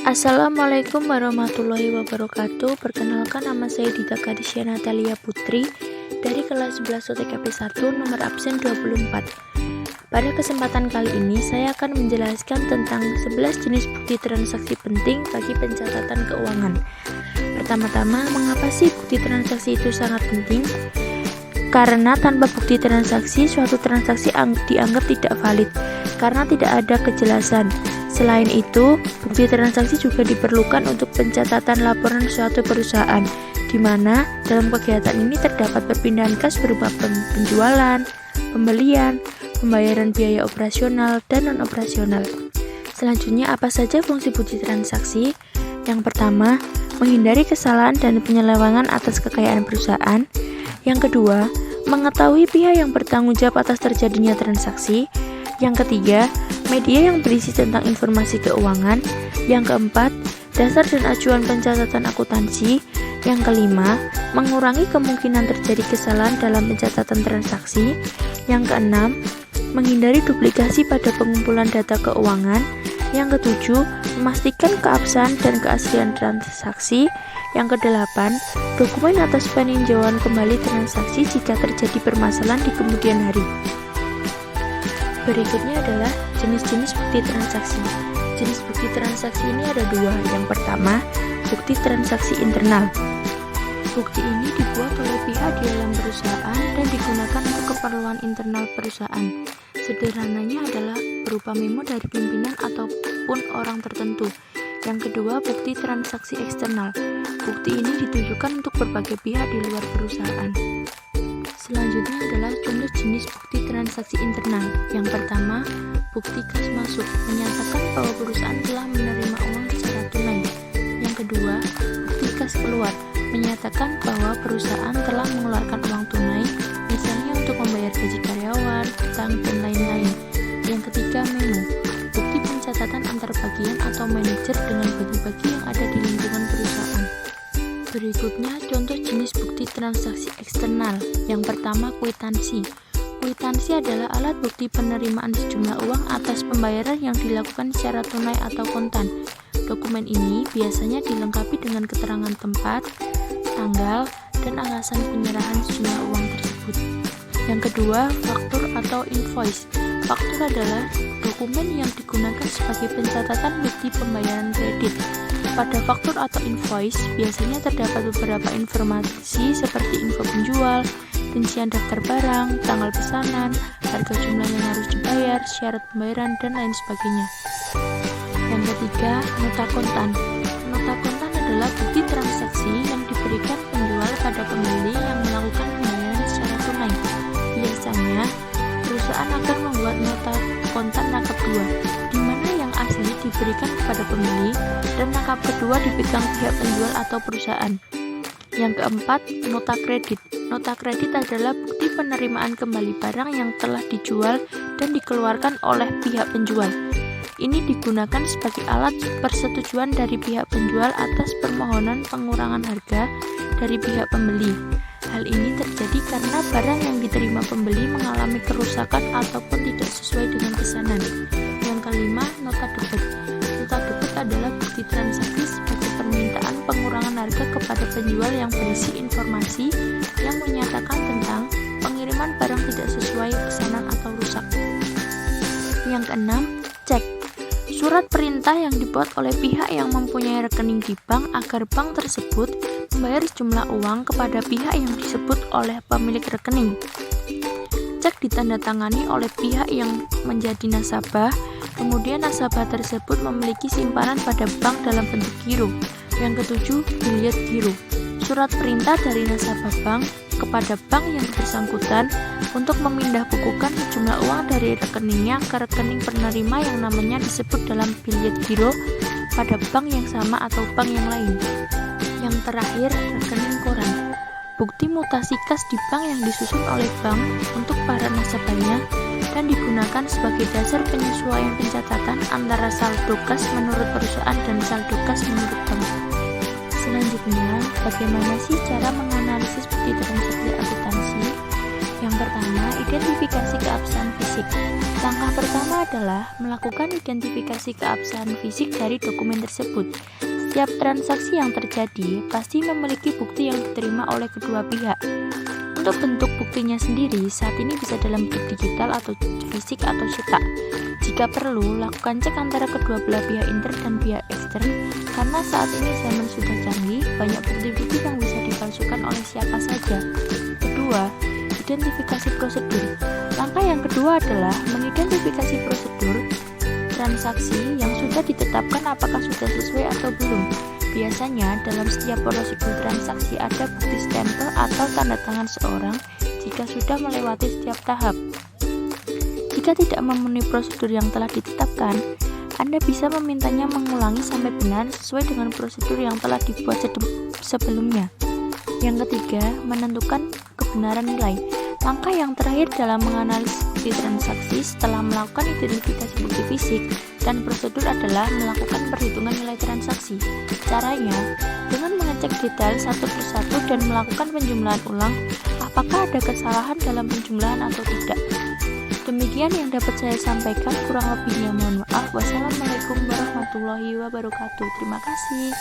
Assalamualaikum warahmatullahi wabarakatuh. Perkenalkan, nama saya Dita Kadisya Natalia Putri dari kelas 11 OTKP 1 nomor absen 24. Pada kesempatan kali ini saya akan menjelaskan tentang 11 jenis bukti transaksi penting bagi pencatatan keuangan. Pertama-tama, mengapa sih bukti transaksi itu sangat penting? Karena tanpa bukti transaksi, suatu transaksi dianggap tidak valid karena tidak ada kejelasan. Selain itu, bukti transaksi juga diperlukan untuk pencatatan laporan suatu perusahaan, di mana dalam kegiatan ini terdapat perpindahan kas berupa penjualan, pembelian, pembayaran biaya operasional, dan non-operasional. Selanjutnya, apa saja fungsi bukti transaksi? Yang pertama, menghindari kesalahan dan penyelewengan atas kekayaan perusahaan. Yang kedua, mengetahui pihak yang bertanggung jawab atas terjadinya transaksi. Yang ketiga, media yang berisi tentang informasi keuangan. Yang keempat, dasar dan acuan pencatatan akuntansi. Yang kelima, mengurangi kemungkinan terjadi kesalahan dalam pencatatan transaksi. Yang keenam, menghindari duplikasi pada pengumpulan data keuangan. Yang ketujuh, memastikan keabsahan dan keaslian transaksi. Yang kedelapan, dokumen atas peninjauan kembali transaksi jika terjadi permasalahan di kemudian hari. Berikutnya adalah jenis-jenis bukti transaksi. Jenis bukti transaksi ini ada dua. Yang pertama, bukti transaksi internal. Bukti ini dibuat oleh pihak di dalam perusahaan dan digunakan untuk keperluan internal perusahaan. Sederhananya adalah berupa memo dari pimpinan ataupun orang tertentu. Yang kedua, bukti transaksi eksternal. Bukti ini ditujukan untuk berbagai pihak di luar perusahaan. Selanjutnya adalah contoh jenis bukti transaksi internal. Yang pertama, bukti kas masuk, menyatakan bahwa perusahaan telah menerima uang secara tunai. Yang kedua, bukti kas keluar, menyatakan bahwa perusahaan telah mengeluarkan uang tunai, misalnya untuk membayar gaji karyawan, utang, dan lain-lain. Yang ketiga, memo, bukti pencatatan antar bagian atau manajer dengan bagi-bagi yang ada di lingkungan perusahaan. Berikutnya, contoh jenis bukti transaksi eksternal. Yang pertama, kwitansi. Kwitansi adalah alat bukti penerimaan sejumlah uang atas pembayaran yang dilakukan secara tunai atau kontan. Dokumen ini biasanya dilengkapi dengan keterangan tempat, tanggal, dan alasan penyerahan sejumlah uang tersebut. Yang kedua, faktur atau invoice. Faktur adalah dokumen yang digunakan sebagai pencatatan bukti pembayaran kredit. Pada faktur atau invoice, biasanya terdapat beberapa informasi seperti info penjual, rincian daftar barang, tanggal pesanan, harga jumlah yang harus dibayar, syarat pembayaran, dan lain sebagainya. Yang ketiga, nota kontan. Nota kontan adalah bukti transaksi yang diberikan penjual pada pembeli yang melakukan pembayaran secara tunai. Biasanya, perusahaan akan membuat nota kontan rangkap dua, di mana yang asli diberikan kepada pembeli dan rangkap kedua dipegang pihak penjual atau perusahaan. Yang keempat, nota kredit. Nota kredit adalah bukti penerimaan kembali barang yang telah dijual dan dikeluarkan oleh pihak penjual. Ini digunakan sebagai alat persetujuan dari pihak penjual atas permohonan pengurangan harga dari pihak pembeli. Hal ini terjadi karena barang yang diterima pembeli mengalami kerusakan ataupun tidak sesuai dengan pesanan. Yang kelima, nota debit. Nota debit adalah bukti transaksi sebagai permintaan pengurangan harga kepada penjual yang berisi informasi yang menyatakan tentang pengiriman barang tidak sesuai pesanan atau rusak. Yang keenam, cek. Surat perintah yang dibuat oleh pihak yang mempunyai rekening di bank agar bank tersebut membayar sejumlah uang kepada pihak yang disebut oleh pemilik rekening. Cek ditandatangani oleh pihak yang menjadi nasabah, kemudian nasabah tersebut memiliki simpanan pada bank dalam bentuk giro. Yang ketujuh, biliet giro. Surat perintah dari nasabah bank kepada bank yang bersangkutan untuk memindah bukukan sejumlah uang dari rekeningnya ke rekening penerima yang namanya disebut dalam biliet giro pada bank yang sama atau bank yang lain. Yang terakhir, rekening koran. Bukti mutasi kas di bank yang disusun oleh bank untuk para nasabahnya dan digunakan sebagai dasar penyesuaian pencatatan antara saldo kas menurut perusahaan dan saldo kas menurut bank. Selanjutnya, bagaimana sih cara menganalisis bukti transaksi akuntansi? Yang pertama, identifikasi keabsahan fisik. Langkah pertama adalah melakukan identifikasi keabsahan fisik dari dokumen tersebut. Setiap transaksi yang terjadi pasti memiliki bukti yang diterima oleh kedua pihak. Untuk bentuk buktinya sendiri, saat ini bisa dalam bentuk digital atau fisik atau cetak. Jika perlu, lakukan cek antara kedua belah pihak intern dan pihak ekstern, karena saat ini zaman sudah canggih, banyak bukti-bukti yang bisa dipalsukan oleh siapa saja. Kedua, identifikasi prosedur. Langkah yang kedua adalah mengidentifikasi prosedur transaksi yang sudah ditetapkan apakah sudah sesuai atau belum. Biasanya dalam setiap prosedur transaksi ada bukti stempel atau tanda tangan seorang jika sudah melewati setiap tahap. Jika tidak memenuhi prosedur yang telah ditetapkan, Anda bisa memintanya mengulangi sampai benar sesuai dengan prosedur yang telah dibuat sebelumnya. Yang ketiga, menentukan kebenaran nilai. Langkah yang terakhir dalam menganalisis bukti transaksi setelah melakukan identifikasi bukti fisik dan prosedur adalah melakukan perhitungan nilai transaksi. Caranya, dengan mengecek detail satu persatu dan melakukan penjumlahan ulang, apakah ada kesalahan dalam penjumlahan atau tidak. Demikian yang dapat saya sampaikan, kurang lebihnya mohon maaf. Wassalamualaikum warahmatullahi wabarakatuh. Terima kasih.